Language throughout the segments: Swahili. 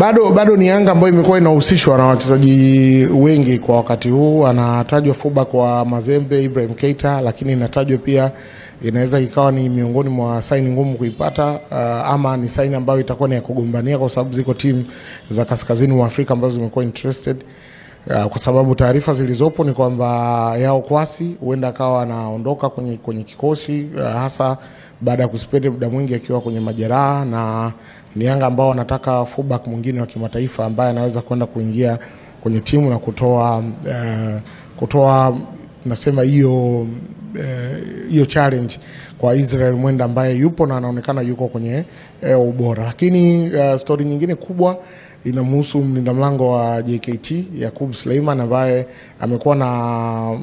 Bado ni Yanga ambayo imekuwa inahusishwa na wachezaji wengi kwa wakati huu. Anatajwa fullback wa Mazembe Ibrahim Keita, lakini inatajwa pia inaweza ikawa ni miongoni mwa sign ngumu kuipata, ama ni sign ambayo itakuwa ni ya kugombania kwa sababu ziko timu za kaskazini mwa Afrika ambazo zimekuwa interested. Kwa sababu taarifa zilizopo ni kwamba Yao Kwasi huenda akawa anaondoka kwenye kikosi, hasa baada ya kuspend muda mwingi akiwa kwenye majeraha, na ni Yanga ambao wanataka fullback mwingine wa kimataifa ambaye anaweza kwenda kuingia kwenye timu na kutoa nasema hiyo challenge kwa Israel Mwenda ambaye yupo na anaonekana yuko kwenye ubora. Lakini story nyingine kubwa inamhusu mlinda mlango wa JKT Yakub Suleiman ambaye amekuwa na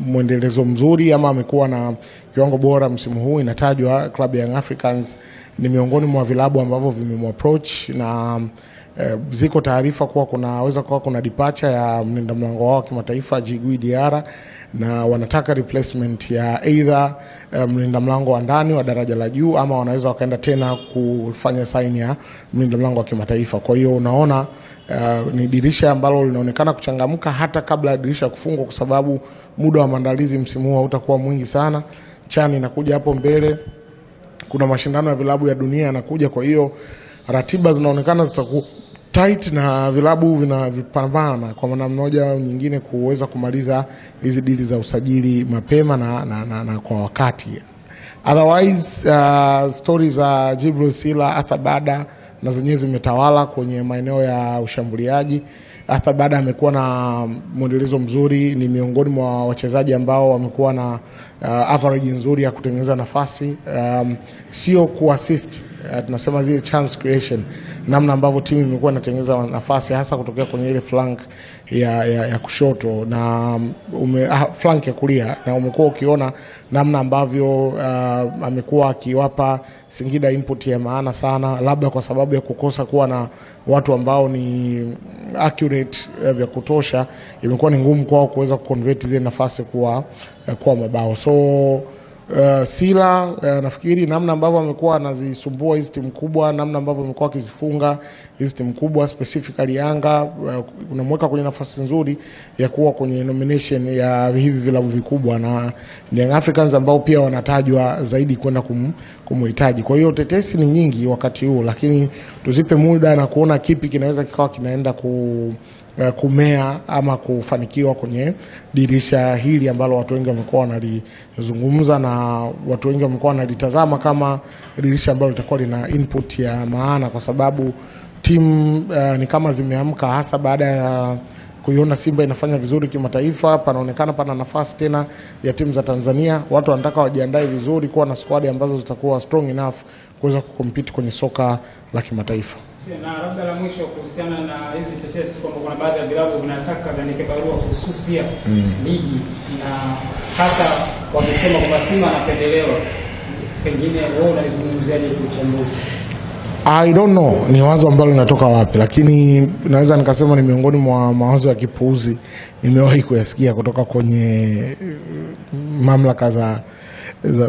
mwendelezo mzuri ama amekuwa na kiwango bora msimu huu. Inatajwa Club Young Africans ni miongoni mwa vilabu ambavyo vimemapproach, na ziko taarifa kuwa kuna departure ya mlinda mlango wao kimataifa Djigui Diarra, na wanataka replacement ya either mlinda mlango wa ndani wa daraja la juu, ama wanaweza wakaenda tena kufanya sign ya mlinda mlango wa kimataifa. Kwa hiyo unaona ni dirisha ambalo linaonekana kuchangamka hata kabla ya dirisha kufungwa, kwa sababu muda wa maandalizi msimu huu hautakuwa mwingi sana. CHAN inakuja hapo mbele, kuna mashindano ya vilabu ya dunia yanakuja, kwa hiyo ratiba zinaonekana zitakuwa tight na vilabu vinavipambana kwa maana mmoja au nyingine kuweza kumaliza hizi dili za usajili mapema na kwa wakati. Otherwise stories za Djibril Sila, Athabada na zenyewe zimetawala kwenye maeneo ya ushambuliaji. Athabada amekuwa na mwendelezo mzuri, ni miongoni mwa wachezaji ambao wamekuwa na average nzuri ya kutengeneza nafasi, sio kuassist, tunasema zile chance creation, namna ambavyo timu imekuwa inatengeneza nafasi hasa kutokea kwenye ile flank ya kushoto na flank ya kulia, na umekuwa ukiona namna ambavyo amekuwa akiwapa Singida input ya maana sana, labda kwa sababu ya kukosa kuwa na watu ambao ni accurate vya kutosha, imekuwa ni ngumu kwao kuweza kuconvert zile nafasi kuwa mabao. So Sila nafikiri namna ambavyo amekuwa anazisumbua hizi timu kubwa, namna ambavyo amekuwa akizifunga hizi timu kubwa, specifically Yanga, unamweka kwenye nafasi nzuri ya kuwa kwenye nomination ya hivi vilabu vikubwa, na Young Africans ambao pia wanatajwa zaidi kwenda kumhitaji. Kwa hiyo tetesi ni nyingi wakati huu, lakini tuzipe muda na kuona kipi kinaweza kikawa kinaenda kumea ama kufanikiwa kwenye dirisha hili ambalo watu wengi wamekuwa wanalizungumza na watu wengi wamekuwa wanalitazama kama dirisha ambalo litakuwa lina input ya maana, kwa sababu timu ni kama zimeamka, hasa baada ya kuiona Simba inafanya vizuri kimataifa. Panaonekana pana nafasi tena ya timu za Tanzania. Watu wanataka wajiandae vizuri kuwa na squad ambazo zitakuwa strong enough kuweza kucompete kwenye soka la kimataifa. Na labda la mwisho kuhusiana na hizi tetesi kwamba kuna baadhi ya vilabu vinataka viandike barua kuhususia ligi, na hasa wamesema kwamba Simba anapendelewa, pengine wewe unalizungumziaje kiuchambuzi? I don't know ni wazo ambalo linatoka wapi, lakini naweza nikasema ni miongoni mwa mawazo ya kipuuzi nimewahi kuyasikia kutoka kwenye mamlaka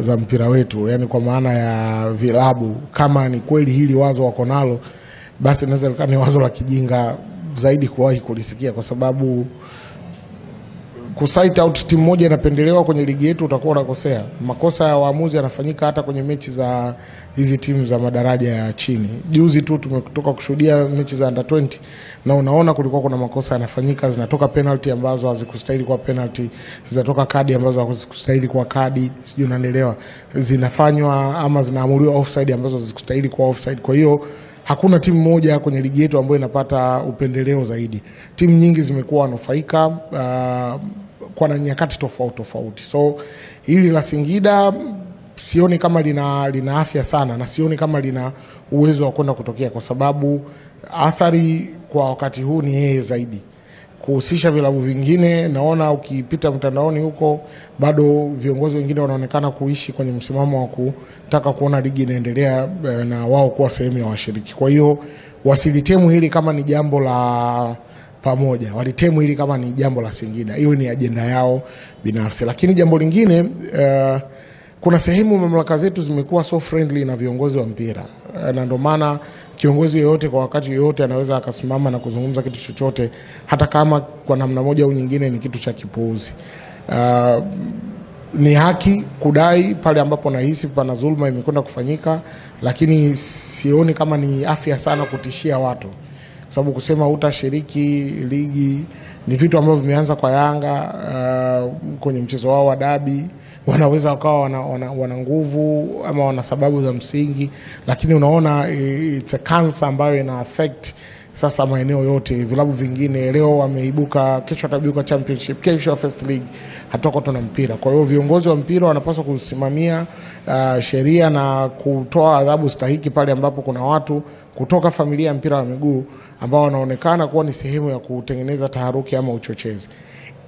za mpira wetu, yani kwa maana ya vilabu. Kama ni kweli hili wazo wako nalo, basi naweza likawa ni wazo la kijinga zaidi kuwahi kulisikia, kwa sababu kusite out timu moja inapendelewa kwenye ligi yetu utakuwa unakosea. Makosa ya waamuzi yanafanyika hata kwenye mechi za hizi timu za madaraja ya chini. Juzi tu tumetoka kushuhudia mechi za under 20 na unaona kulikuwa kuna makosa yanafanyika, zinatoka penalty ambazo hazikustahili kwa penalty, zinatoka kadi ambazo hazikustahili kwa kadi, sijui unanielewa, zinafanywa ama zinaamuliwa offside ambazo hazikustahili kwa offside. Kwa hiyo hakuna timu moja kwenye ligi yetu ambayo inapata upendeleo zaidi. Timu nyingi zimekuwa wanufaika kwa nyakati tofauti. So hili la Singida sioni kama lina afya sana, na sioni kama lina uwezo wa kwenda kutokea, kwa sababu athari kwa wakati huu ni yeye zaidi kuhusisha vilabu vingine. Naona ukipita mtandaoni huko bado viongozi wengine wanaonekana kuishi kwenye msimamo wa kutaka kuona ligi inaendelea na wao kuwa sehemu ya washiriki. Kwa hiyo wasilitemu hili kama ni jambo la pamoja, walitemu hili kama ni jambo la Singida. Hiyo ni ajenda yao binafsi. Lakini jambo lingine, kuna sehemu mamlaka zetu zimekuwa so friendly na viongozi wa mpira. na ndio maana kiongozi yoyote kwa wakati yoyote anaweza akasimama na kuzungumza kitu chochote, hata kama kwa namna moja au nyingine ni kitu cha kipuuzi. Ni haki kudai pale ambapo nahisi pana dhulma imekwenda kufanyika, lakini sioni kama ni afya sana kutishia watu, sababu kusema utashiriki ligi ni vitu ambavyo vimeanza kwa Yanga kwenye mchezo wao wa dabi. Wanaweza wakawa wana nguvu ama wana sababu za msingi, lakini unaona it's a cancer ambayo ina affect sasa maeneo yote. Vilabu vingine leo wameibuka, kesho watabiuka championship, kesho first league, hatoko tuna mpira. Kwa hiyo viongozi wa mpira wanapaswa kusimamia sheria na kutoa adhabu stahiki pale ambapo kuna watu kutoka familia ya mpira wa miguu ambao wanaonekana kuwa ni sehemu ya kutengeneza taharuki ama uchochezi.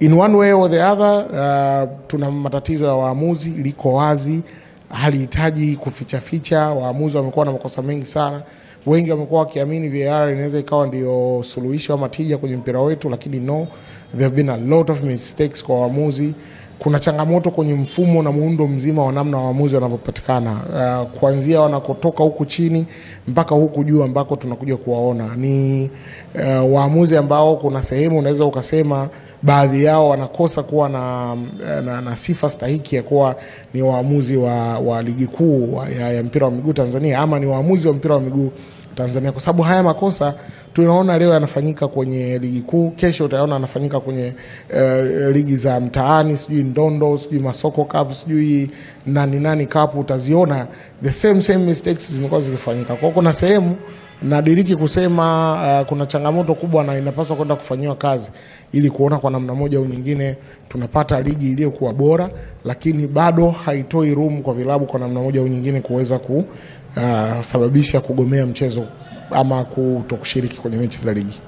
In one way or the other, tuna matatizo ya waamuzi, liko wazi, halihitaji kuficha. Waamuzi wamekuwa na makosa mengi sana. Wengi wamekuwa wakiamini VAR inaweza ikawa ndio suluhisho ama tija kwenye mpira wetu, lakini no, there have been a lot of mistakes kwa waamuzi. Kuna changamoto kwenye mfumo na muundo mzima wa namna waamuzi wanavyopatikana, kuanzia wanakotoka huku chini mpaka huku juu ambako tunakuja kuwaona. Ni waamuzi ambao kuna sehemu unaweza ukasema baadhi yao wanakosa kuwa na sifa stahiki ya kuwa ni waamuzi wa ligi kuu ya mpira wa miguu Tanzania, ama ni waamuzi wa mpira wa miguu Tanzania, kwa sababu haya makosa tunaona leo yanafanyika kwenye ligi kuu, kesho utaona yanafanyika kwenye ligi za mtaani, sijui Ndondo, sijui Masoko Cup, sijui nani Cup, utaziona the same mistakes zimekuwa zikifanyika. Kwa kuna sehemu nadiriki kusema kuna changamoto kubwa na inapaswa kwenda kufanywa kazi ili kuona kwa namna moja au nyingine tunapata ligi iliyokuwa bora, lakini bado haitoi room kwa vilabu kwa namna moja au nyingine kuweza kusababisha kugomea mchezo ama kutokushiriki kwenye mechi za ligi.